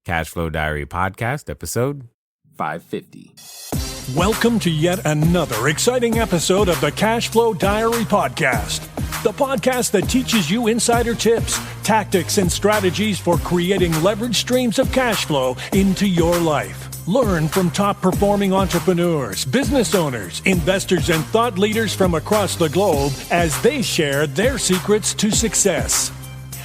Cashflow Diary podcast, episode 550. Welcome to yet another exciting episode of the Cashflow Diary podcast, the podcast that teaches you insider tips, tactics, and strategies for creating leverage streams of cash flow into your life. Learn from top-performing entrepreneurs, business owners, investors, and thought leaders from across the globe as they share their secrets to success.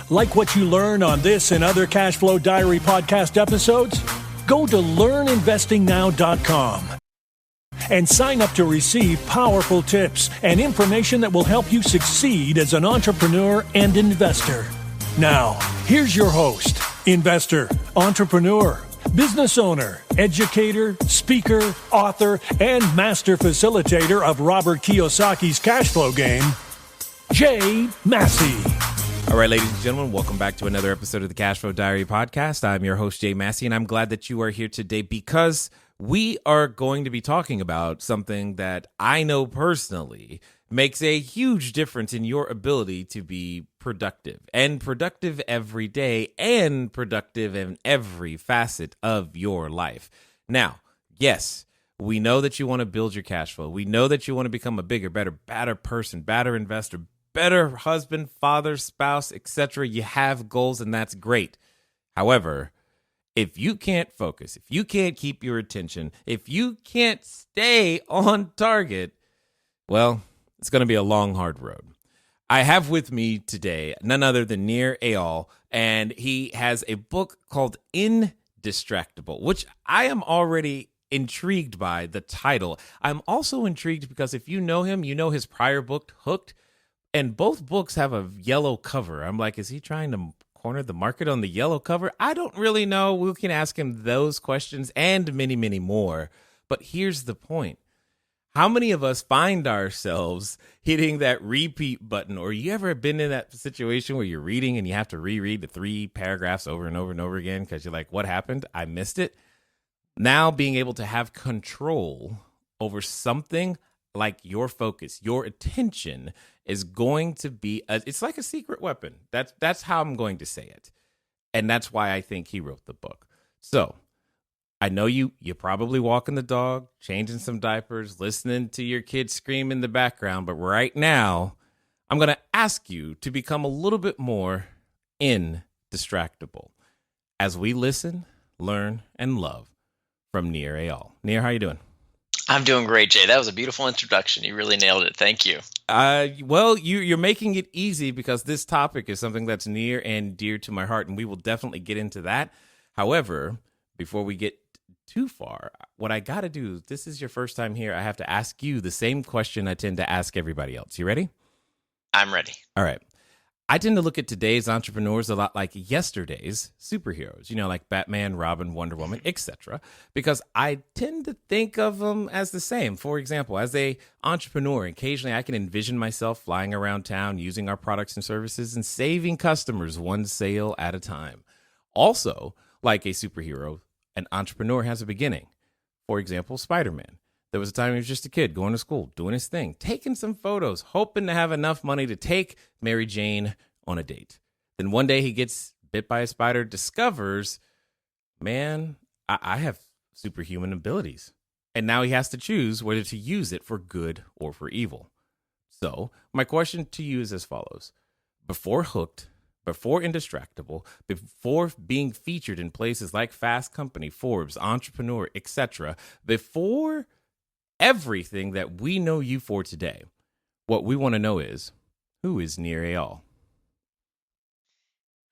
Like what you learn on this and other Cashflow Diary podcast episodes? Go to learninvestingnow.com and sign up to receive powerful tips and information that will help you succeed as an entrepreneur and investor. Now, here's your host, investor, entrepreneur, business owner, educator, speaker, author, and master facilitator of Robert Kiyosaki's cash flow game, Jay Massey. All right, ladies and gentlemen, welcome back to another episode of the Cashflow Diary podcast. I'm your host, Jay Massey, and I'm glad that you are here today because we are going to be talking about something that I know personally makes a huge difference in your ability to be productive every day and productive in every facet of your life. Now, yes, we know that you want to build your cash flow. We know that you want to become a bigger, better person, better investor, better husband, father, spouse, etc. You have goals, and that's great. However, if you can't focus, if you can't keep your attention, if you can't stay on target, well, it's going to be a long, hard road. I have with me today none other than Nir Eyal, and he has a book called Indistractable, which I am already intrigued by the title. I'm also intrigued because if you know him, you know his prior book, Hooked, and both books have a yellow cover. I'm like, is he trying to corner the market on the yellow cover? I don't really know. We can ask him those questions and many, many more. But here's the point. How many of us find ourselves hitting that repeat button? Or you ever been in that situation where you're reading and you have to reread the 3 paragraphs over and over and over again because you're like, what happened? I missed it. Now being able to have control over something like your focus, your attention is going to be, it's like a secret weapon. That's how I'm going to say it. And that's why I think he wrote the book. So I know you're probably walking the dog, changing some diapers, listening to your kids scream in the background. But right now, I'm going to ask you to become a little bit more indistractable as we listen, learn, and love from Nir Eyal. Nir, how you doing? I'm doing great, Jay. That was a beautiful introduction. You really nailed it. Thank you. Well, you're making it easy because this topic is something that's near and dear to my heart, and we will definitely get into that. However, before we get too far, what I got to do, this is your first time here, I have to ask you the same question I tend to ask everybody else. You ready? I'm ready. All right. I tend to look at today's entrepreneurs a lot like yesterday's superheroes, like Batman, Robin, Wonder Woman, etc., because I tend to think of them as the same. For example, as a entrepreneur, occasionally I can envision myself flying around town using our products and services and saving customers one sale at a time. Also, like a superhero, an entrepreneur has a beginning. For example, Spider-Man. There was a time he was just a kid going to school, doing his thing, taking some photos, hoping to have enough money to take Mary Jane on a date. Then one day he gets bit by a spider, discovers, man, I have superhuman abilities. And now he has to choose whether to use it for good or for evil. So my question to you is as follows. Before Hooked, before Indistractable, before being featured in places like Fast Company, Forbes, Entrepreneur, etc., before everything that we know you for today, what we want to know is, who is Nir Eyal?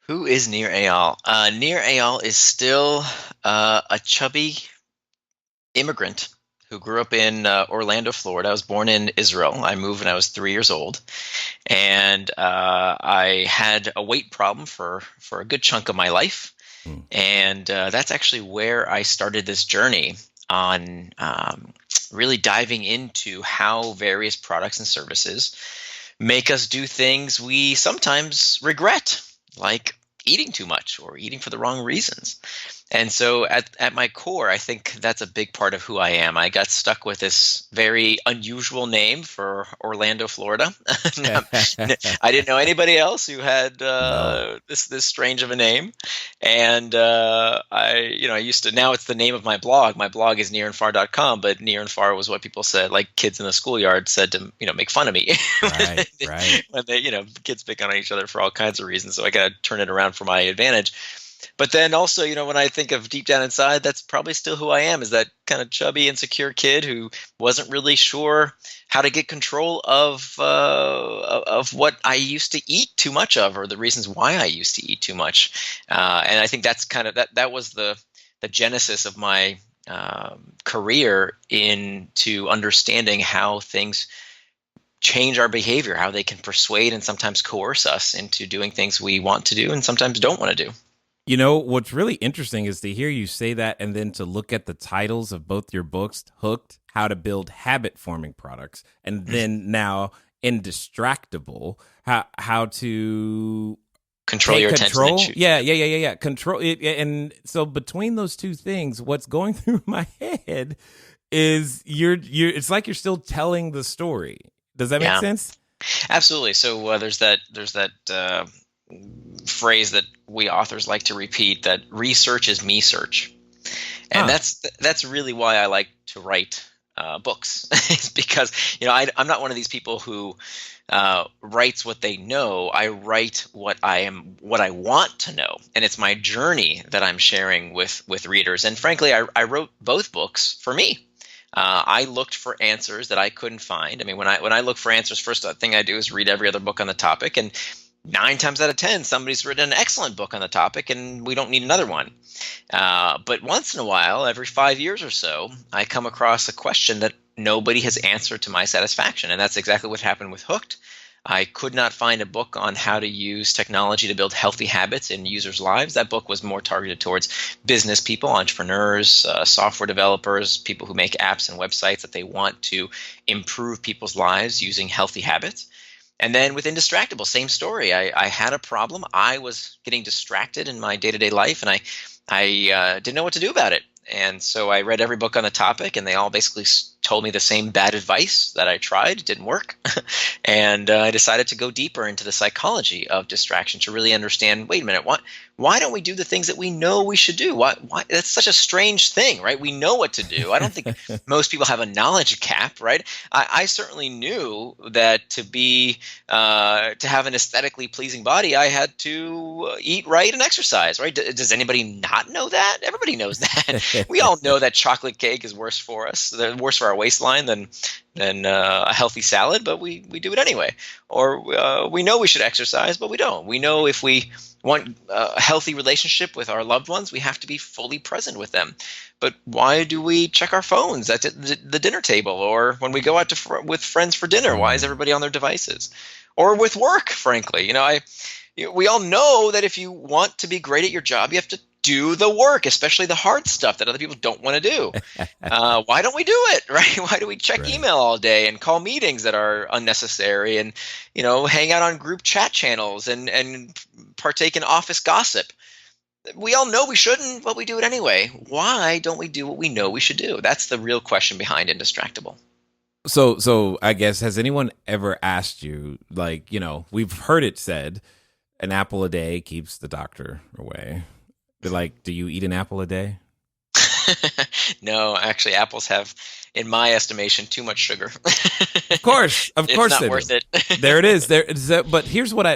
Who is Nir Eyal? Nir Eyal is still a chubby immigrant who grew up in Orlando, Florida. I was born in Israel. I moved when I was 3 years old. And I had a weight problem for a good chunk of my life. And that's actually where I started this journey on really diving into how various products and services make us do things we sometimes regret, like eating too much or eating for the wrong reasons. And so at my core, I think that's a big part of who I am. I got stuck with this very unusual name for Orlando, Florida. I didn't know anybody else who had No. this strange of a name. And I used to, now it's the name of my blog. My blog is nearandfar.com, but near and far was what people said, like kids in the schoolyard said to, make fun of me. Right, right. When they, kids pick on each other for all kinds of reasons. So I got to turn it around for my advantage. But then also, when I think of deep down inside, that's probably still who I am, is that kind of chubby, insecure kid who wasn't really sure how to get control of what I used to eat too much of, or the reasons why I used to eat too much. And I think that's kind of that was the genesis of my career into understanding how things change our behavior, how they can persuade and sometimes coerce us into doing things we want to do and sometimes don't want to do. What's really interesting is to hear you say that and then to look at the titles of both your books, Hooked, How to Build Habit-Forming Products, and then now Indistractable, how to Control your control. attention. Yeah. Control it. And so between those two things, what's going through my head is you're it's like you're still telling the story. Does that make sense? Absolutely. So there's that phrase that we authors like to repeat, that research is me search. And that's really why I like to write books. It's because I'm not one of these people who writes what they know. I write what I want to know, and it's my journey that I'm sharing with readers. And frankly, I wrote both books for me. I looked for answers that I couldn't find. I mean, when I look for answers, first thing I do is read every other book on the topic, and 9 times out of 10, somebody's written an excellent book on the topic, and we don't need another one. But once in a while, every 5 years or so, I come across a question that nobody has answered to my satisfaction, and that's exactly what happened with Hooked. I could not find a book on how to use technology to build healthy habits in users' lives. That book was more targeted towards business people, entrepreneurs, software developers, people who make apps and websites that they want to improve people's lives using healthy habits. And then with Indistractable, same story. I had a problem. I was getting distracted in my day-to-day life, and I didn't know what to do about it. And so I read every book on the topic, and they all basically told me the same bad advice that I tried. It didn't work. And I decided to go deeper into the psychology of distraction to really understand, wait a minute, why don't we do the things that we know we should do? Why that's such a strange thing, right? We know what to do. I don't think most people have a knowledge cap, right? I certainly knew that to have an aesthetically pleasing body, I had to eat right and exercise, right? Does anybody not know that? Everybody knows that. We all know that chocolate cake is worse for us. They're worse for our waistline than a healthy salad, but we do it anyway. Or we know we should exercise, but we don't. We know if we want a healthy relationship with our loved ones, we have to be fully present with them. But why do we check our phones at the dinner table, or when we go out with friends for dinner? Why is everybody on their devices? Or with work, frankly. We all know that if you want to be great at your job, you have to do the work, especially the hard stuff that other people don't want to do. Why don't we do it, right? Why do we check email all day and call meetings that are unnecessary, and hang out on group chat channels and partake in office gossip? We all know we shouldn't, but we do it anyway. Why don't we do what we know we should do? That's the real question behind Indistractable. So I guess, has anyone ever asked you, like, we've heard it said, an apple a day keeps the doctor away. But like, do you eat an apple a day? No, actually, apples have, in my estimation, too much sugar. Of course, it's not worth it. There it is. But here's what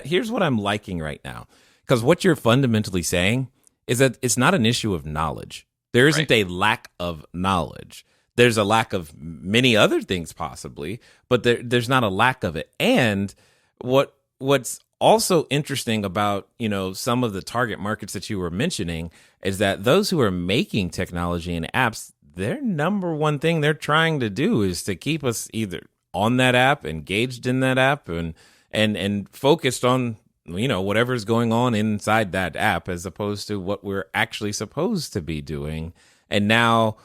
I'm liking right now, because what you're fundamentally saying is that it's not an issue of knowledge. There isn't a lack of knowledge. There's a lack of many other things possibly, but there's not a lack of it. And what's also interesting about, some of the target markets that you were mentioning is that those who are making technology and apps, their number one thing they're trying to do is to keep us either on that app, engaged in that app, and focused on, whatever's going on inside that app, as opposed to what we're actually supposed to be doing. And now,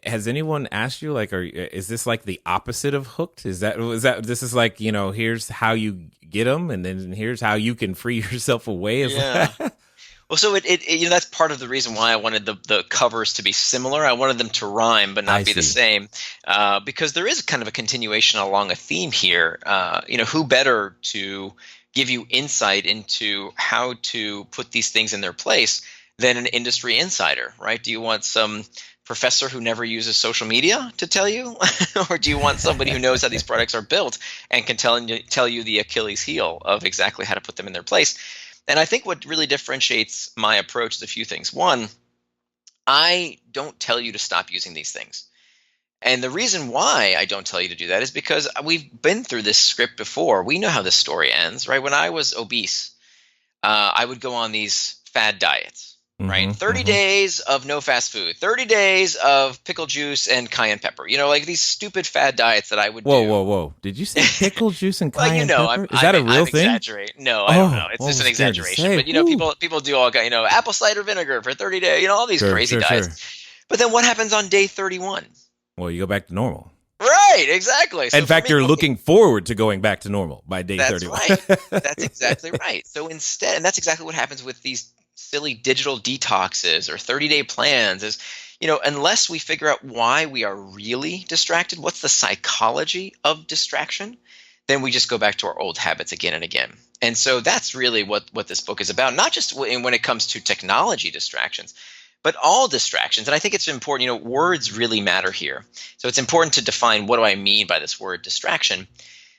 has anyone asked you, like, is this like the opposite of Hooked? This is like, here's how you get them, and then here's how you can free yourself away? Yeah. Well, so that's part of the reason why I wanted the covers to be similar. I wanted them to rhyme but I not be the see. same, because there is kind of a continuation along a theme here. Who better to give you insight into how to put these things in their place than an industry insider, right? Do you want some professor who never uses social media to tell you, or do you want somebody who knows how these products are built and can tell you the Achilles heel of exactly how to put them in their place? And I think what really differentiates my approach is a few things. One, I don't tell you to stop using these things. And the reason why I don't tell you to do that is because we've been through this script before. We know how this story ends, right? When I was obese, I would go on these fad diets, right? 30 days of no fast food, 30 days of pickle juice and cayenne pepper, like these stupid fad diets that I would Whoa, do. whoa, whoa! Did you say pickle juice and Well, cayenne pepper? Is that a real I'm thing? exaggerating. No, I don't know. Oh, It's what just was an scared to exaggeration. say. But Woo. people do all apple cider vinegar for 30 days, all these Sure, crazy sure, diets. sure. But then what happens on day 31? Well, you go back to normal. Right, exactly. So In for fact, me, you're okay, looking forward to going back to normal by day that's 31. right. That's exactly right. So instead, and that's exactly what happens with these silly digital detoxes or 30-day plans is, unless we figure out why we are really distracted, what's the psychology of distraction, then we just go back to our old habits again and again. And so that's really what this book is about, not just when it comes to technology distractions, but all distractions. And I think it's important, words really matter here. So it's important to define, what do I mean by this word distraction?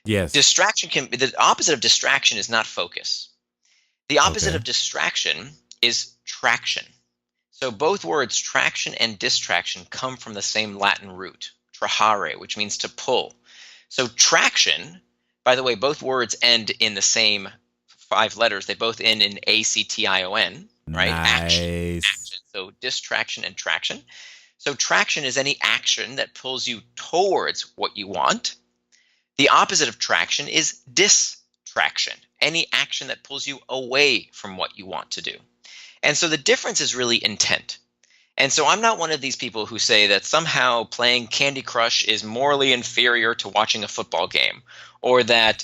Yes. The opposite of distraction is not focus. The opposite Okay. of distraction is traction. So both words, traction and distraction, come from the same Latin root, trahare, which means to pull. So traction, by the way, both words end in the same 5 letters. They both end in ACTION, right? Action. Nice. So distraction and traction. So traction is any action that pulls you towards what you want. The opposite of traction is distraction, any action that pulls you away from what you want to do. And so the difference is really intent. And so I'm not one of these people who say that somehow playing Candy Crush is morally inferior to watching a football game, or that,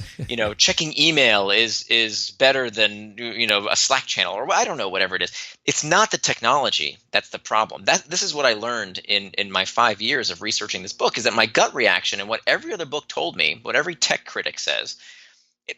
checking email is better than, a Slack channel, or I don't know, whatever it is. It's not the technology that's the problem. This is what I learned in my 5 years of researching this book, is that my gut reaction and what every other book told me, what every tech critic says,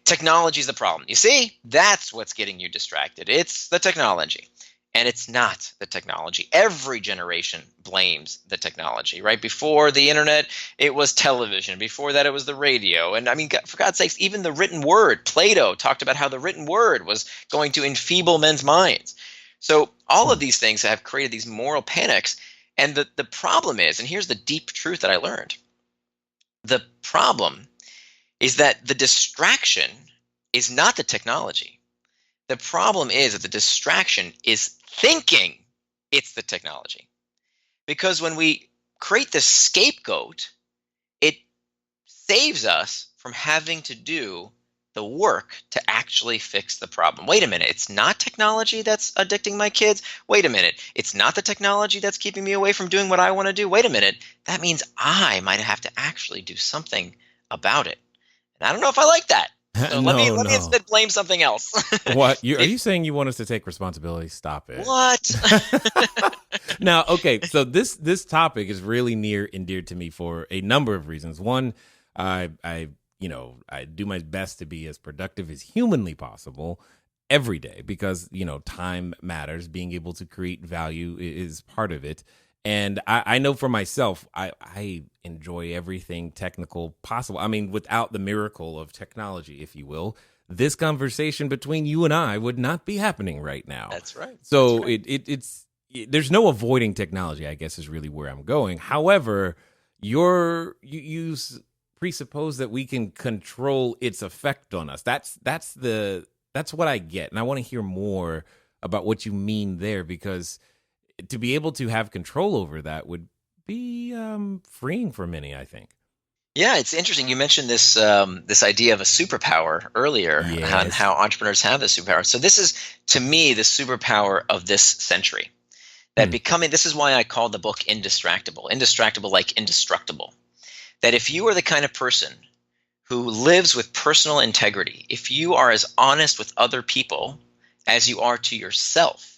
technology is the problem. You see, that's what's getting you distracted. It's the technology. And it's not the technology. Every generation blames the technology, right? Before the internet, it was television. Before that, it was the radio. And I mean, for God's sakes, even the written word, Plato talked about how the written word was going to enfeeble men's minds. So all of these things have created these moral panics. And the problem is, and here's the deep truth that I learned, the problem is that the distraction is not the technology. The problem is that the distraction is thinking it's the technology. Because when we create this scapegoat, it saves us from having to do the work to actually fix the problem. Wait a minute, it's not technology that's addicting my kids? Wait a minute, it's not the technology that's keeping me away from doing what I want to do? Wait a minute, that means I might have to actually do something about it. And I don't know if I like that. So let me instead blame something else. What? Are you saying you want us to take responsibility? Stop it. What? Now, okay, so this topic is really near and dear to me for a number of reasons. One, I do my best to be as productive as humanly possible every day because, time matters. Being able to create value is part of it. And I know for myself, I enjoy everything technical possible. I mean, without the miracle of technology, if you will, this conversation between you and I would not be happening right now. That's right. So That's right. it's there's no avoiding technology, I guess, is really where I'm going. However, you presuppose that we can control its effect on us. That's what I get, and I want to hear more about what you mean there, because to be able to have control over that would be freeing for many, I think. Yeah, it's interesting. You mentioned this idea of a superpower earlier, Yes. and how entrepreneurs have this superpower. So this is, to me, the superpower of this century. That this is why I call the book Indistractable. Indistractable like indestructible. That if you are the kind of person who lives with personal integrity, if you are as honest with other people as you are to yourself,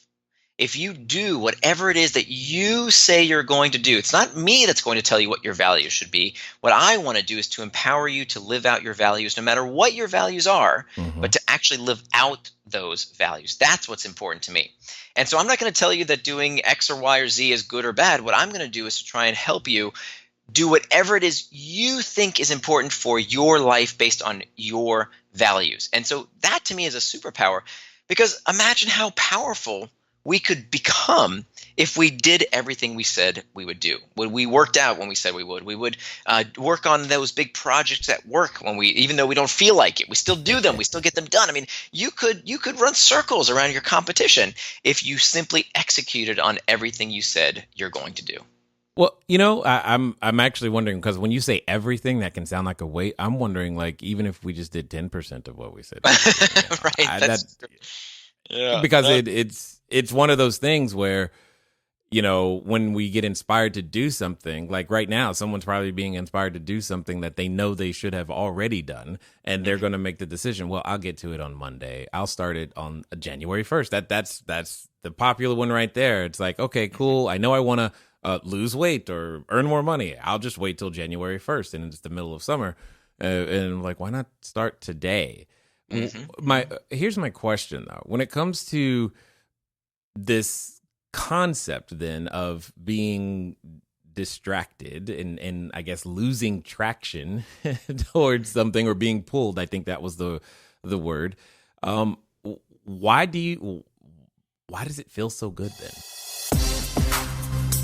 if you do whatever it is that you say you're going to do, it's not me that's going to tell you what your values should be. What I want to do is to empower you to live out your values, no matter what your values are, Mm-hmm. but to actually live out those values. That's what's important to me. And so I'm not going to tell you that doing X or Y or Z is good or bad. What I'm going to do is to try and help you do whatever it is you think is important for your life based on your values. And so that to me is a superpower, because imagine how powerful we could become if we did everything we said we would do. When we worked out when we said we would. We would work on those big projects at work even though we don't feel like it, we still do them. We still get them done. I mean, you could run circles around your competition if you simply executed on everything you said you're going to do. Well, I'm actually wondering, because when you say everything, that can sound like a weight. I'm wondering, like, even if we just did 10% of what we said, Right. That's true. Yeah. because it's one of those things where, when we get inspired to do something, like right now, someone's probably being inspired to do something that they know they should have already done, and they're going to make the decision, well, I'll get to it on Monday. I'll start it on January 1st. That's the popular one right there. It's like, okay, cool. I know I want to lose weight or earn more money. I'll just wait till January 1st, and it's the middle of summer. And I'm like, why not start today? Mm-hmm. Here's my question, though. When it comes to this concept, then, of being distracted and I guess losing traction towards something, or being pulled, I think that was the word. Why does it feel so good then?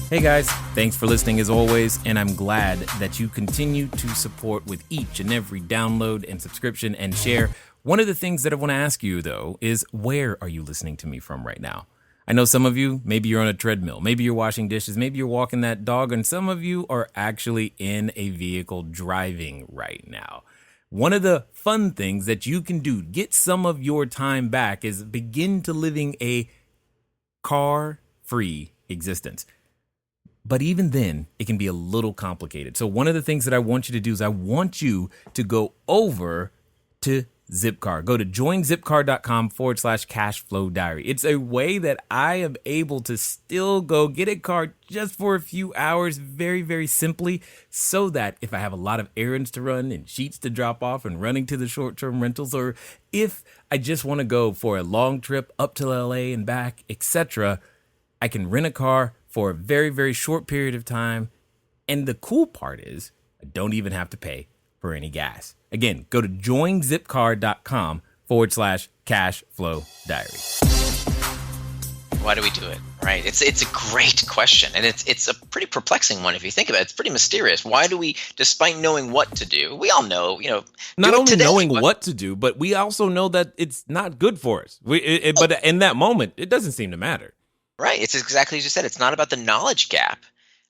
Hey guys, thanks for listening as always, and I'm glad that you continue to support with each and every download and subscription and share. One of the things that I want to ask you, though, is where are you listening to me from right now? I know some of you, maybe you're on a treadmill, maybe you're washing dishes, maybe you're walking that dog, and some of you are actually in a vehicle driving right now. One of the fun things that you can do, get some of your time back, is begin to living a car-free existence. But even then, it can be a little complicated. So one of the things that I want you to do is I want you to go over to Zipcar. Go to joinzipcar.com/cashflow diary. It's a way that I am able to still go get a car just for a few hours, very, very simply, so that if I have a lot of errands to run and sheets to drop off and running to the short-term rentals, or if I just want to go for a long trip up to LA and back, etc., I can rent a car for a very, very short period of time. And the cool part is I don't even have to pay for any gas. Again, go to joinzipcar.com/cashflow diary. Why do we do it? Right. It's a great question. And it's a pretty perplexing one if you think about it. It's pretty mysterious. Why do we, despite knowing what to do, we all know, not only today, knowing what to do, but we also know that it's not good for us. But in that moment, it doesn't seem to matter. Right. It's exactly as you said. It's not about the knowledge gap.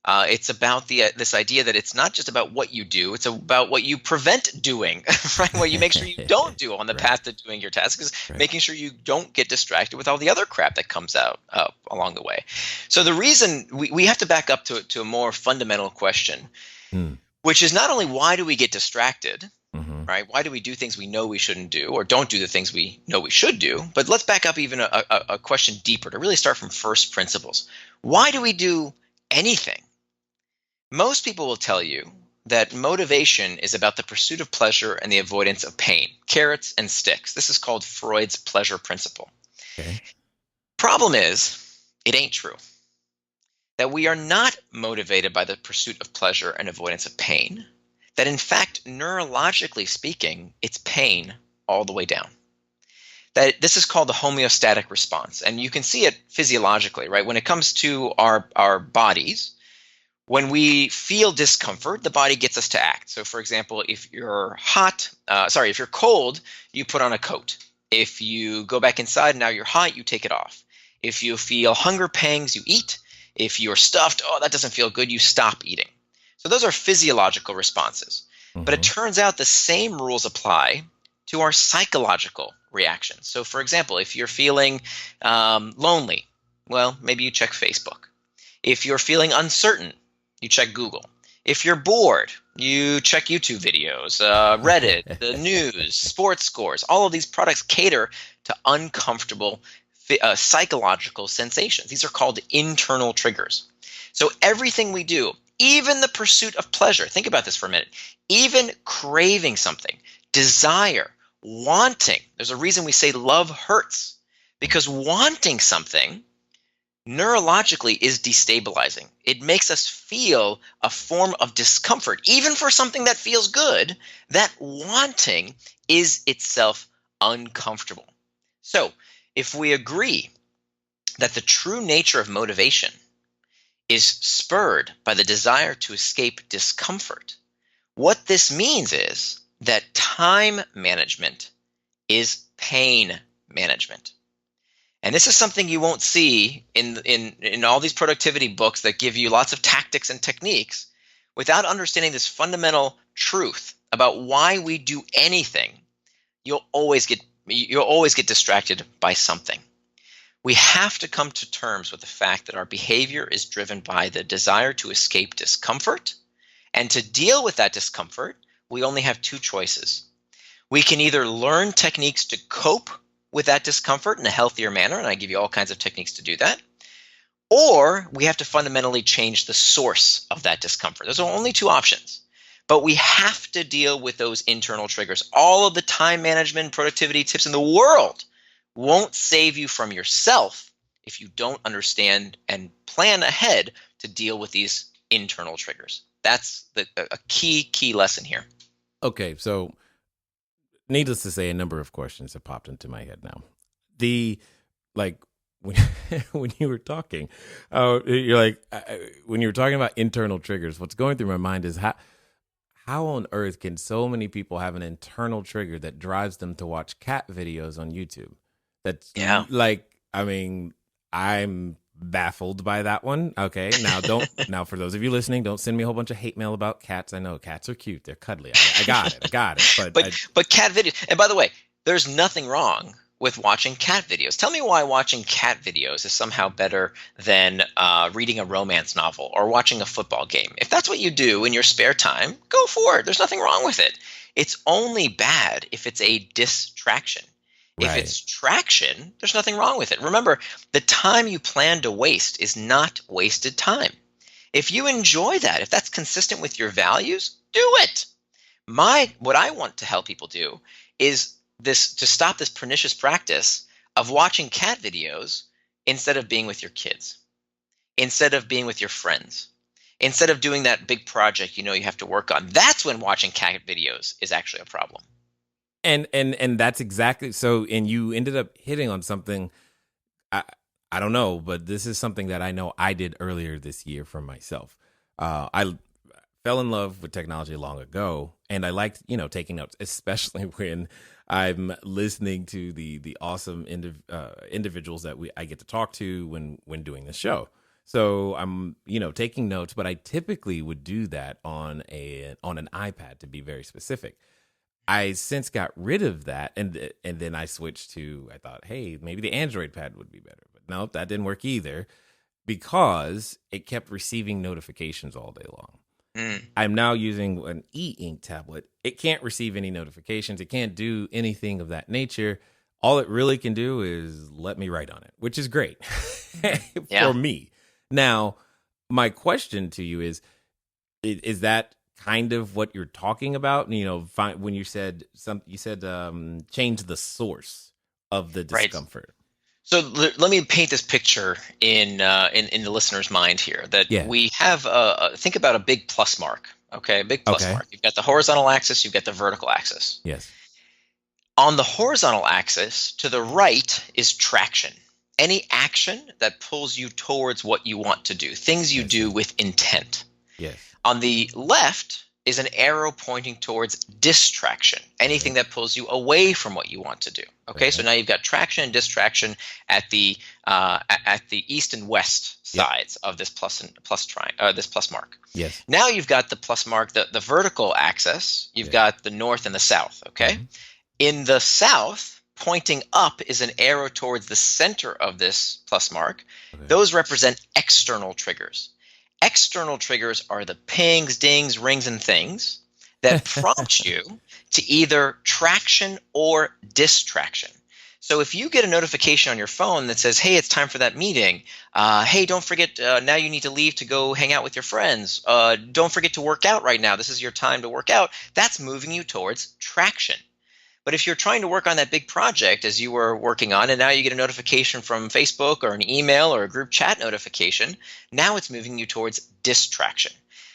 It's about this idea that it's not just about what you do. It's about what you prevent doing, right? What you make sure you don't do on the path to doing your tasks, making sure you don't get distracted with all the other crap that comes out along the way. So the reason we have to back up to a more fundamental question, which is not only why do we get distracted, right? Why do we do things we know we shouldn't do, or don't do the things we know we should do? But let's back up even a question deeper to really start from first principles. Why do we do anything? Most people will tell you that motivation is about the pursuit of pleasure and the avoidance of pain. Carrots and sticks. This is called Freud's pleasure principle. Okay. Problem is, it ain't true. That we are not motivated by the pursuit of pleasure and avoidance of pain. That in fact, neurologically speaking, it's pain all the way down. That this is called the homeostatic response. And you can see it physiologically, right? When it comes to our bodies, when we feel discomfort, the body gets us to act. So for example, if you're cold, you put on a coat. If you go back inside and now you're hot, you take it off. If you feel hunger pangs, you eat. If you're stuffed, that doesn't feel good, you stop eating. So those are physiological responses. But it turns out the same rules apply to our psychological reactions. So for example, if you're feeling lonely, well, maybe you check Facebook. If you're feeling uncertain, you check Google. If you're bored, you check YouTube videos, Reddit, the news, sports scores. All of these products cater to uncomfortable psychological sensations. These are called internal triggers. So everything we do, even the pursuit of pleasure, think about this for a minute, even craving something, desire, wanting. There's a reason we say love hurts, because wanting something neurologically is destabilizing. It makes us feel a form of discomfort. Even for something that feels good, that wanting is itself uncomfortable. So if we agree that the true nature of motivation is spurred by the desire to escape discomfort, what this means is that time management is pain management. And this is something you won't see in all these productivity books that give you lots of tactics and techniques without understanding this fundamental truth about why we do anything. You'll always get distracted by something. We have to come to terms with the fact that our behavior is driven by the desire to escape discomfort. And to deal with that discomfort, we only have two choices. We can either learn techniques to cope with that discomfort in a healthier manner, and I give you all kinds of techniques to do that, or we have to fundamentally change the source of that discomfort. Those are only two options. But we have to deal with those internal triggers. All of the time management, productivity tips in the world won't save you from yourself if you don't understand and plan ahead to deal with these internal triggers. That's a key lesson here. Okay, so needless to say, a number of questions have popped into my head now. When you were talking, when you were talking about internal triggers, what's going through my mind is how on earth can so many people have an internal trigger that drives them to watch cat videos on YouTube? That's I'm baffled by that one. Okay, now for those of you listening, don't send me a whole bunch of hate mail about cats. I know cats are cute, they're cuddly. I got it. But cat videos. And by the way, there's nothing wrong with watching cat videos. Tell me why watching cat videos is somehow better than reading a romance novel or watching a football game. If that's what you do in your spare time, go for it. There's nothing wrong with it. It's only bad if it's a distraction. If it's traction, there's nothing wrong with it. Remember, the time you plan to waste is not wasted time. If you enjoy that, if that's consistent with your values, do it. What I want to help people do is to stop this pernicious practice of watching cat videos instead of being with your kids, instead of being with your friends, instead of doing that big project you have to work on. That's when watching cat videos is actually a problem. And that's exactly so. And you ended up hitting on something. I don't know, but this is something that I know I did earlier this year for myself. I fell in love with technology long ago, and I liked taking notes, especially when I'm listening to the awesome individuals that I get to talk to when doing this show. So I'm taking notes, but I typically would do that on an iPad, to be very specific. I since got rid of that, and then I switched to, I thought, hey, maybe the Android pad would be better. But no, that didn't work either, because it kept receiving notifications all day long. I'm now using an e-ink tablet. It can't receive any notifications. It can't do anything of that nature. All it really can do is let me write on it, which is great for me. Now, my question to you is that kind of what you're talking about? When you said change the source of the discomfort. Right. So let me paint this picture in the listener's mind here. We have think about a big plus mark. Okay, a big plus mark. You've got the horizontal axis. You've got the vertical axis. Yes. On the horizontal axis, to the right is traction. Any action that pulls you towards what you want to do. Things you do with intent. Yes. On the left is an arrow pointing towards distraction, anything that pulls you away from what you want to do. Okay, so now you've got traction and distraction at the east and west sides of this plus mark. Yes. Now you've got the plus mark, the vertical axis. You've got the north and the south. Okay, in the south, pointing up is an arrow towards the center of this plus mark. Those represent external triggers. External triggers are the pings, dings, rings, and things that prompt you to either traction or distraction. So if you get a notification on your phone that says, hey, it's time for that meeting. Hey, don't forget, now you need to leave to go hang out with your friends. Don't forget to work out right now. This is your time to work out. That's moving you towards traction. But if you're trying to work on that big project as you were working on, and now you get a notification from Facebook or an email or a group chat notification, now it's moving you towards distraction.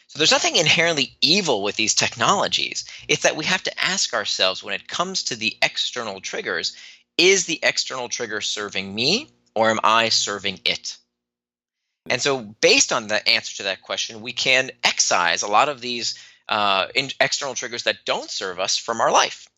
So there's nothing inherently evil with these technologies. It's that we have to ask ourselves when it comes to the external triggers, is the external trigger serving me or am I serving it? And so based on the answer to that question, we can excise a lot of these external triggers that don't serve us from our life.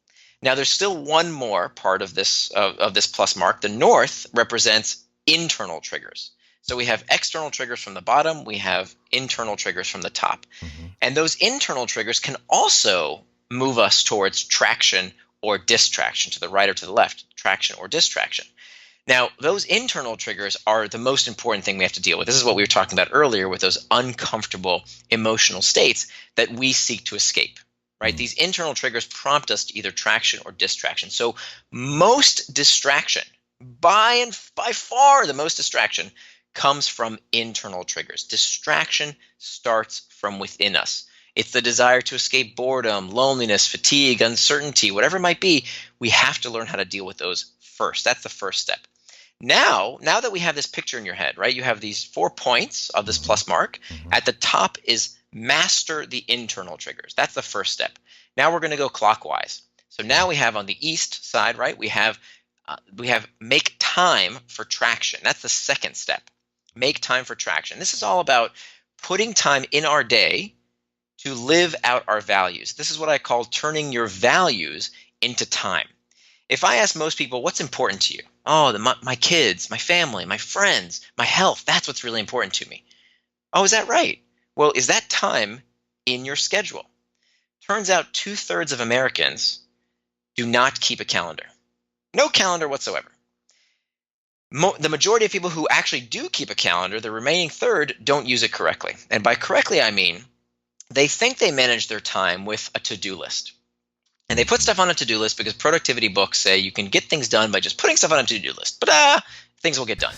Now, there's still one more part of this plus mark. The north represents internal triggers. So we have external triggers from the bottom. We have internal triggers from the top. Mm-hmm. And those internal triggers can also move us towards traction or distraction, to the right or to the left, traction or distraction. Now, those internal triggers are the most important thing we have to deal with. This is what we were talking about earlier with those uncomfortable emotional states that we seek to escape. Right? These internal triggers prompt us to either traction or distraction. So most distraction, by far the most distraction, comes from internal triggers. Distraction starts from within us. It's the desire to escape boredom, loneliness, fatigue, uncertainty, whatever it might be. We have to learn how to deal with those first. That's the first step. Now that we have this picture in your head, right? You have these 4 points of this plus mark. At the top is master the internal triggers. That's the first step. Now we're going to go clockwise. So now we have on the east side, right? We have make time for traction. That's the second step. Make time for traction. This is all about putting time in our day to live out our values. This is what I call turning your values into time. If I ask most people, what's important to you? Oh, my kids, my family, my friends, my health. That's what's really important to me. Oh, is that right? Well, is that time in your schedule? Turns out 2/3 of Americans do not keep a calendar. No calendar whatsoever. The majority of people who actually do keep a calendar, the remaining third, don't use it correctly. And by correctly, I mean they think they manage their time with a to-do list. And they put stuff on a to-do list because productivity books say you can get things done by just putting stuff on a to-do list. But things will get done.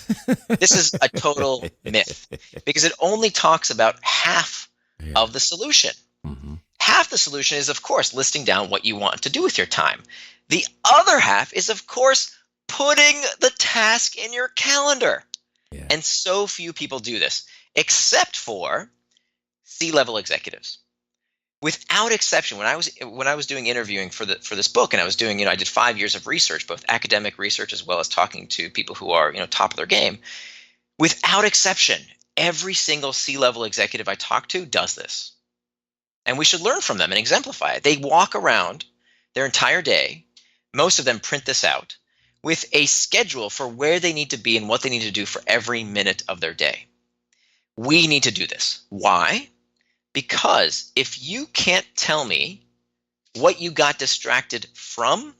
This is a total myth because it only talks about half of the solution. Mm-hmm. Half the solution is, of course, listing down what you want to do with your time. The other half is, of course, putting the task in your calendar. Yeah. And so few people do this, except for C-level executives. Without exception, when I was doing interviewing for this book, and I was doing, I did 5 years of research, both academic research as well as talking to people who are, top of their game. Without exception, every single C-level executive I talk to does this. And we should learn from them and exemplify it. They walk around their entire day, most of them print this out, with a schedule for where they need to be and what they need to do for every minute of their day. We need to do this. Why? Because if you can't tell me what you got distracted from,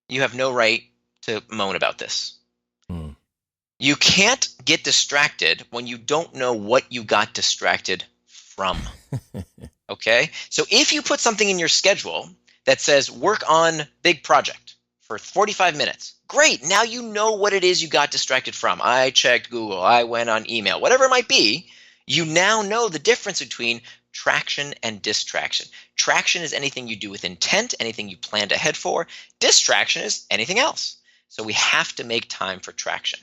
you have no right to moan about this. You can't get distracted when you don't know what you got distracted from. Okay? So if you put something in your schedule that says work on big project for 45 minutes, great. Now you know what it is you got distracted from. I checked Google. I went on email. Whatever it might be, you now know the difference between traction and distraction. Traction is anything you do with intent, anything you planned ahead for. Distraction is anything else. So we have to make time for traction.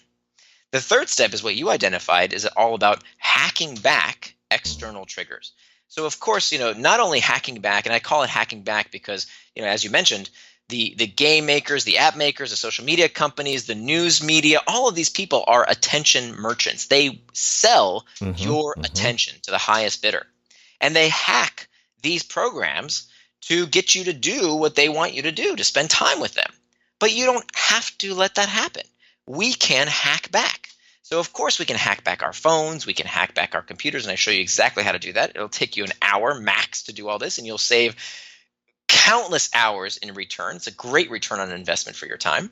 The third step is what you identified, is all about hacking back external triggers. So of course, not only hacking back, and I call it hacking back because, as you mentioned, the game makers, the app makers, the social media companies, the news media, all of these people are attention merchants. They sell your attention to the highest bidder. And they hack these programs to get you to do what they want you to do, to spend time with them. But you don't have to let that happen. We can hack back. So of course we can hack back our phones, we can hack back our computers, and I show you exactly how to do that. It'll take you an hour max to do all this, and you'll save countless hours in return. It's a great return on investment for your time.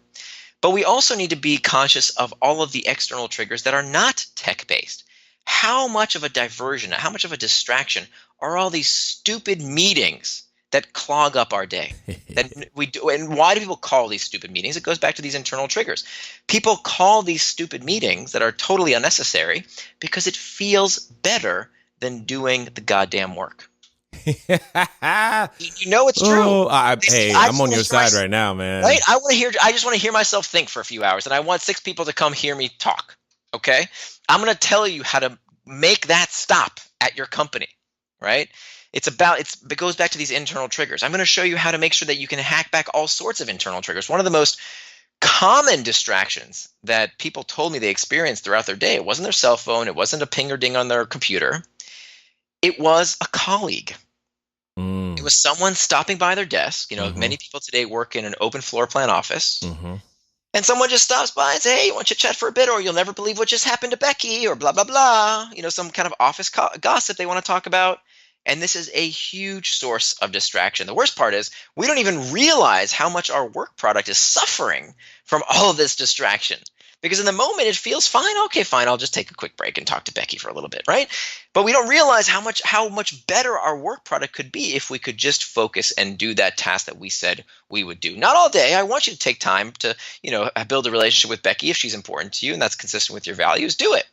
But we also need to be conscious of all of the external triggers that are not tech-based. How much of a diversion, how much of a distraction are all these stupid meetings that clog up our day. That we do. And why do people call these stupid meetings? It goes back to these internal triggers. People call these stupid meetings that are totally unnecessary because it feels better than doing the goddamn work. You know it's true. Oh, I'm on your side right now, man. Right? I just want to hear myself think for a few hours, and I want 6 people to come hear me talk. Okay? I'm going to tell you how to make that stop at your company, right? It goes back to these internal triggers. I'm going to show you how to make sure that you can hack back all sorts of internal triggers. One of the most common distractions that people told me they experienced throughout their day, it wasn't their cell phone, it wasn't a ping or ding on their computer. It was a colleague. It was someone stopping by their desk. Many people today work in an open floor plan office. And someone just stops by and says, hey, you want to chat for a bit, or you'll never believe what just happened to Becky, or blah, blah, blah. Some kind of office gossip they want to talk about. And this is a huge source of distraction. The worst part is we don't even realize how much our work product is suffering from all of this distraction. Because in the moment it feels fine. Okay, fine. I'll just take a quick break and talk to Becky for a little bit, right? But we don't realize how much better our work product could be if we could just focus and do that task that we said we would do. Not all day. I want you to take time to, build a relationship with Becky if she's important to you and that's consistent with your values. Do it.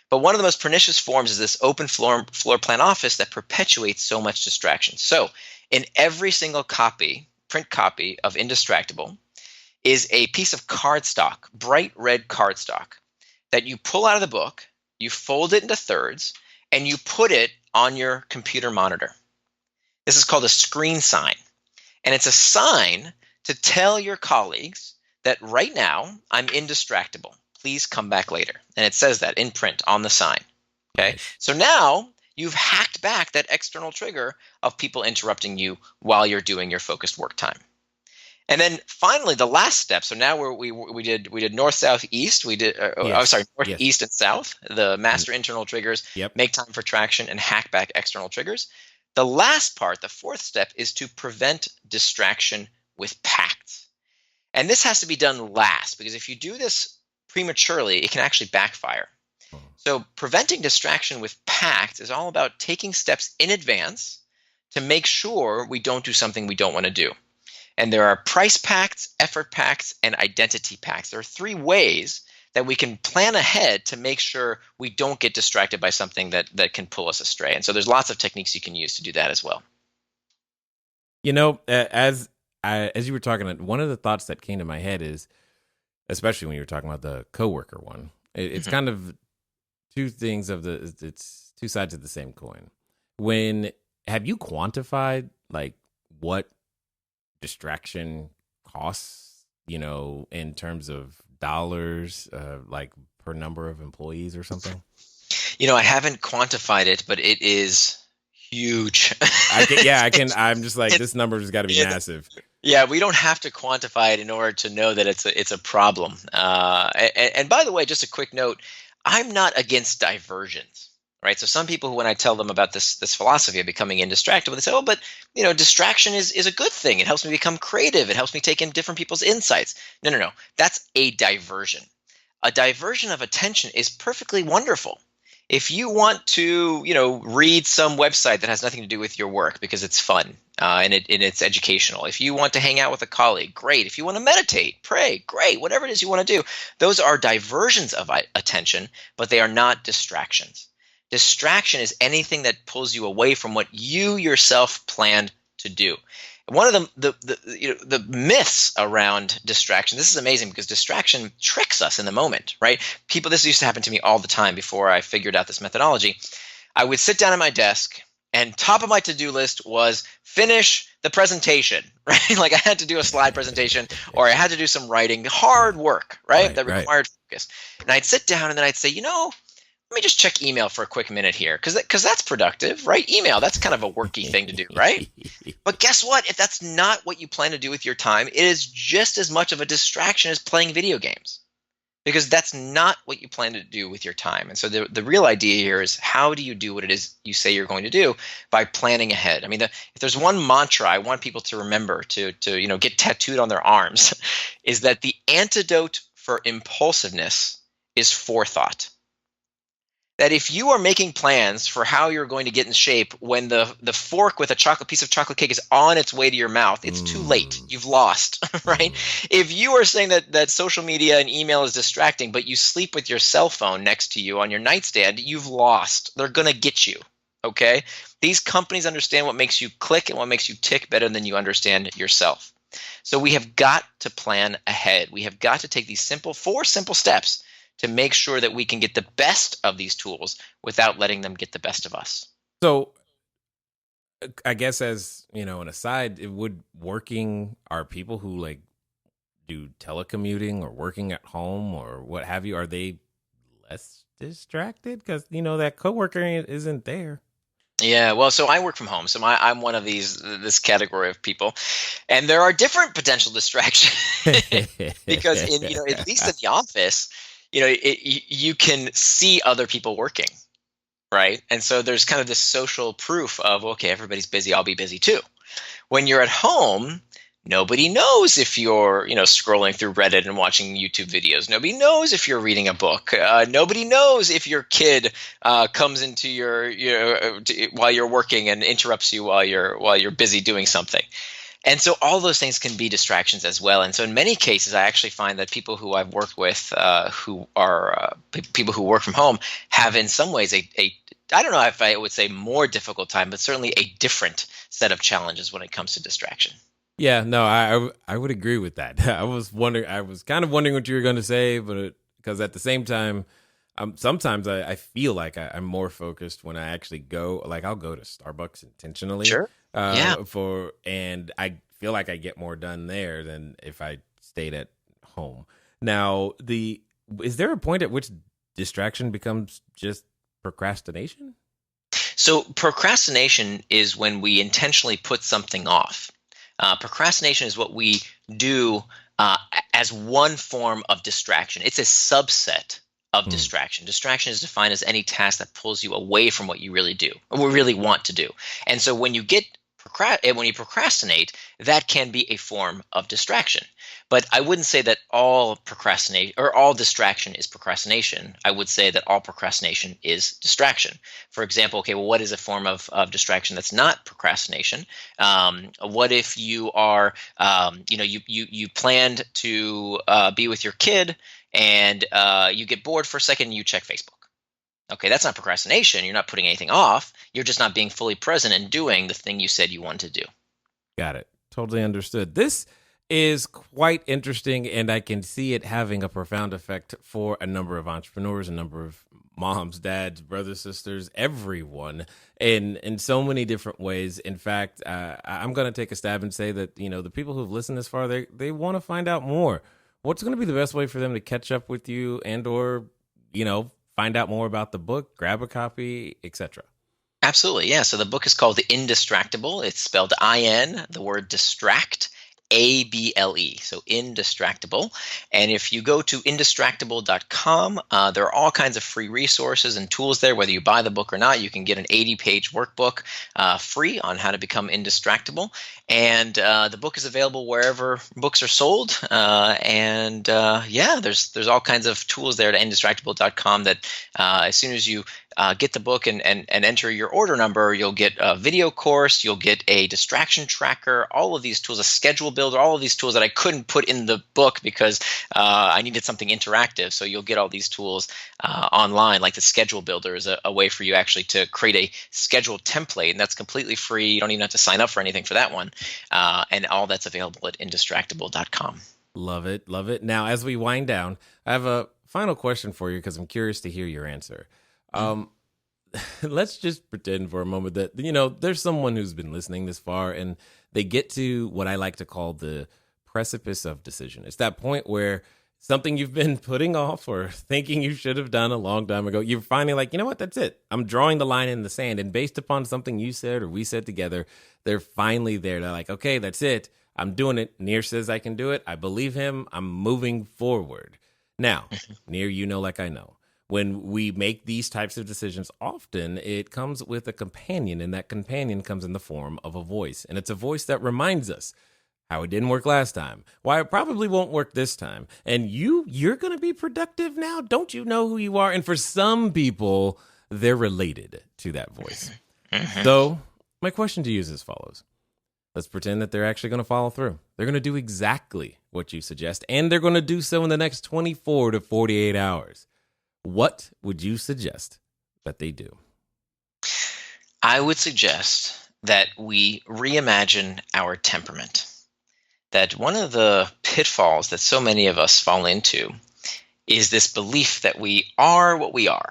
But one of the most pernicious forms is this open floor plan office that perpetuates so much distraction. So in every single print copy of Indistractable, is a piece of cardstock, bright red cardstock, that you pull out of the book, you fold it into thirds, and you put it on your computer monitor. This is called a screen sign. And it's a sign to tell your colleagues that right now I'm indistractable. Please come back later. And it says that in print on the sign. Okay. So now you've hacked back that external trigger of people interrupting you while you're doing your focused work time. And then finally, the last step. So now we did north, south, east. We did north, east, and south. The master internal triggers, make time for traction, and hack back external triggers. The last part, the fourth step, is to prevent distraction with pacts. And this has to be done last because if you do this prematurely, it can actually backfire. So preventing distraction with pacts is all about taking steps in advance to make sure we don't do something we don't want to do. And there are price pacts, effort pacts, and identity pacts. There are 3 ways that we can plan ahead to make sure we don't get distracted by something that can pull us astray. And so there's lots of techniques you can use to do that as well. As you were talking, one of the thoughts that came to my head is, especially when you were talking about the coworker one, it's kind of it's 2 sides of the same coin. Have you quantified what distraction costs, in terms of dollars, per number of employees or something? I haven't quantified it, but it is huge. I'm just like, this number has got to be massive. Yeah, we don't have to quantify it in order to know that it's a problem. And by the way, just a quick note, I'm not against diversions. Right. So some people, when I tell them about this philosophy of becoming indistractable, they say, oh, but distraction is a good thing. It helps me become creative. It helps me take in different people's insights. No. That's a diversion. A diversion of attention is perfectly wonderful. If you want to, read some website that has nothing to do with your work because it's fun and it's educational. If you want to hang out with a colleague, great. If you want to meditate, pray, great. Whatever it is you want to do, those are diversions of attention, but they are not distractions. Distraction is anything that pulls you away from what you yourself planned to do. One of the myths around distraction, this is amazing because distraction tricks us in the moment, right? This used to happen to me all the time before I figured out this methodology. I would sit down at my desk and top of my to-do list was finish the presentation, right? I had to do a slide presentation or I had to do some writing, hard work, right? That required focus. And I'd sit down and then I'd say, let me just check email for a quick minute here because that's productive, right? Email, that's kind of a worky thing to do, right? But guess what? If that's not what you plan to do with your time, it is just as much of a distraction as playing video games because that's not what you plan to do with your time. And so the real idea here is how do you do what it is you say you're going to do by planning ahead? I mean, if there's one mantra I want people to remember to get tattooed on their arms is that the antidote for impulsiveness is forethought. that if you are making plans for how you're going to get in shape when the fork with a chocolate piece of chocolate cake is on its way to your mouth, it's too late. You've lost, right? If you are saying that social media and email is distracting, but you sleep with your cell phone next to you on your nightstand, you've lost. They're going to get you, okay? These companies understand what makes you click and what makes you tick better than you understand yourself. So we have got to plan ahead. We have got to take these four simple steps to make sure that we can get the best of these tools without letting them get the best of us. So I guess as, an aside, are people who like do telecommuting or working at home or what have you, are they less distracted? Because, that coworker isn't there. Yeah, well, so I work from home, so I'm one of this category of people, and there are different potential distractions because at least in the office, you can see other people working, right? And so there's kind of this social proof of, okay, everybody's busy, I'll be busy too. When you're at home, nobody knows if you're, scrolling through Reddit and watching YouTube videos. Nobody knows if you're reading a book. Nobody knows if your kid comes into while you're working and interrupts you while you're busy doing something. And so all those things can be distractions as well. And so in many cases, I actually find that people who I've worked with, who are people who work from home, have in some ways I don't know if I would say more difficult time, but certainly a different set of challenges when it comes to distraction. Yeah, no, I would agree with that. I was kind of wondering what you were going to say, but because at the same time, sometimes I feel like I'm more focused when I actually go. Like I'll go to Starbucks intentionally, Sure. Yeah. And I feel like I get more done there than if I stayed at home. Now, is there a point at which distraction becomes just procrastination? So procrastination is when we intentionally put something off. Procrastination is what we do as one form of distraction. It's a subset of distraction. Distraction is defined as any task that pulls you away from what you really do or really want to do. And so when you procrastinate, that can be a form of distraction. But I wouldn't say that all procrastination or all distraction is procrastination. I would say that all procrastination is distraction. For example, okay, well, what is a form of distraction that's not procrastination? What if you are, you planned to be with your kid and you get bored for a second and you check Facebook? Okay, that's not procrastination. You're not putting anything off. You're just not being fully present and doing the thing you said you wanted to do. Got it. Totally understood. This is quite interesting, and I can see it having a profound effect for a number of entrepreneurs, a number of moms, dads, brothers, sisters, everyone in so many different ways. In fact, I'm going to take a stab and say that, the people who've listened this far, they want to find out more. What's going to be the best way for them to catch up with you or, find out more about the book, grab a copy, etc.? Absolutely, yeah. So the book is called The Indistractable. It's spelled I-N, the word distract, A-B-L-E, so Indistractable. And if you go to indistractable.com, there are all kinds of free resources and tools there. Whether you buy the book or not, you can get an 80-page workbook free on how to become indistractable. And the book is available wherever books are sold. There's all kinds of tools there at indistractable.com that as soon as you get the book and enter your order number, you'll get a video course, you'll get a distraction tracker, all of these tools, a schedule builder, all of these tools that I couldn't put in the book because I needed something interactive. So you'll get all these tools online, like the schedule builder is a way for you actually to create a schedule template, and that's completely free. You don't even have to sign up for anything for that one. And all that's available at indistractable.com. Love it. Love it. Now, as we wind down, I have a final question for you because I'm curious to hear your answer. Let's just pretend for a moment that, there's someone who's been listening this far and they get to what I like to call the precipice of decision. It's that point where something you've been putting off or thinking you should have done a long time ago, you're finally like, you know what, that's it. I'm drawing the line in the sand. And based upon something you said or we said together, they're finally there. They're like, okay, that's it. I'm doing it. Nir says I can do it. I believe him. I'm moving forward. Now, Nir, like I know, when we make these types of decisions, often it comes with a companion, and that companion comes in the form of a voice. And it's a voice that reminds us, how it didn't work last time, why it probably won't work this time. And you're going to be productive now. Don't you know who you are? And for some people, they're related to that voice. So my question to you is as follows. Let's pretend that they're actually going to follow through. They're going to do exactly what you suggest, and they're going to do so in the next 24 to 48 hours. What would you suggest that they do? I would suggest that we reimagine our temperament. That one of the pitfalls that so many of us fall into is this belief that we are what we are.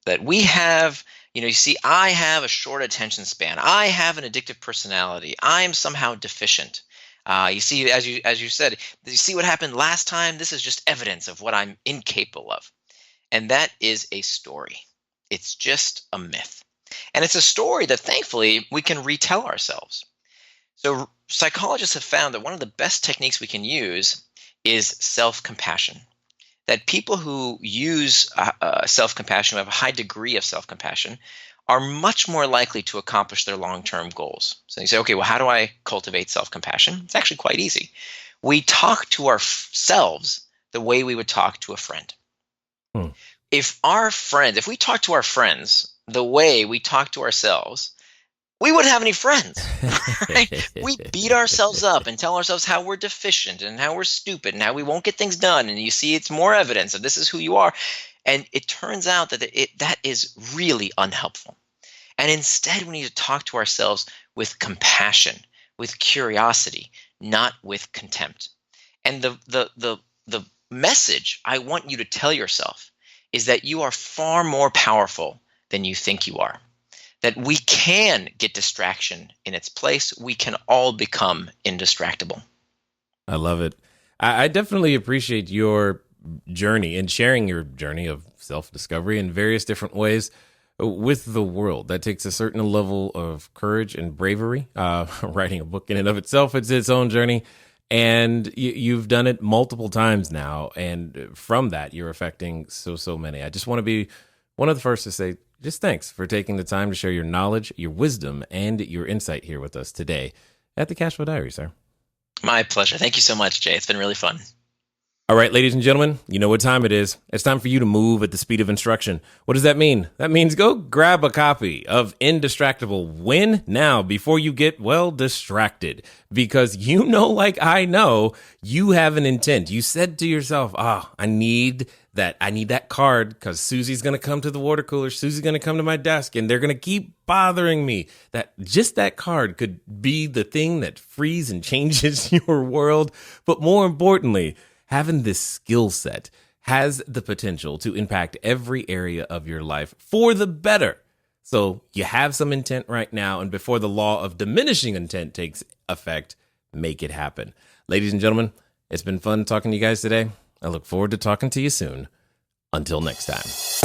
That we have, you see, I have a short attention span. I have an addictive personality. I am somehow deficient. You see, as you said, you see what happened last time? This is just evidence of what I'm incapable of. And that is a story. It's just a myth. And it's a story that thankfully we can retell ourselves. So psychologists have found that one of the best techniques we can use is self-compassion. That people who use self-compassion, who have a high degree of self-compassion, are much more likely to accomplish their long-term goals. So you say, okay, well, how do I cultivate self-compassion? It's actually quite easy. We talk to ourselves the way we would talk to a friend. If we talk to our friends the way we talk to ourselves, we wouldn't have any friends. Right? We beat ourselves up and tell ourselves how we're deficient and how we're stupid and how we won't get things done. And you see, it's more evidence of this is who you are. And it turns out that that is really unhelpful. And instead, we need to talk to ourselves with compassion, with curiosity, not with contempt. And the message I want you to tell yourself is that you are far more powerful than you think you are. That we can get distraction in its place. We can all become indistractable. I love it. I definitely appreciate your journey and sharing your journey of self-discovery in various different ways with the world. That takes a certain level of courage and bravery. Writing a book in and of itself, it's its own journey. And you've done it multiple times now. And from that, you're affecting so many. I just want to be one of the first to say, just thanks for taking the time to share your knowledge, your wisdom, and your insight here with us today at the Cashflow Diary, sir. My pleasure. Thank you so much, Jay. It's been really fun. All right, ladies and gentlemen, you know what time it is. It's time for you to move at the speed of instruction. What does that mean? That means go grab a copy of Indistractable. When? Now, before you get, distracted. Because like I know, you have an intent. You said to yourself, I need that card because Susie's going to come to the water cooler. Susie's going to come to my desk and they're going to keep bothering me. That card could be the thing that frees and changes your world. But more importantly, having this skill set has the potential to impact every area of your life for the better. So you have some intent right now, and before the law of diminishing intent takes effect, make it happen. Ladies and gentlemen, it's been fun talking to you guys today. I look forward to talking to you soon. Until next time.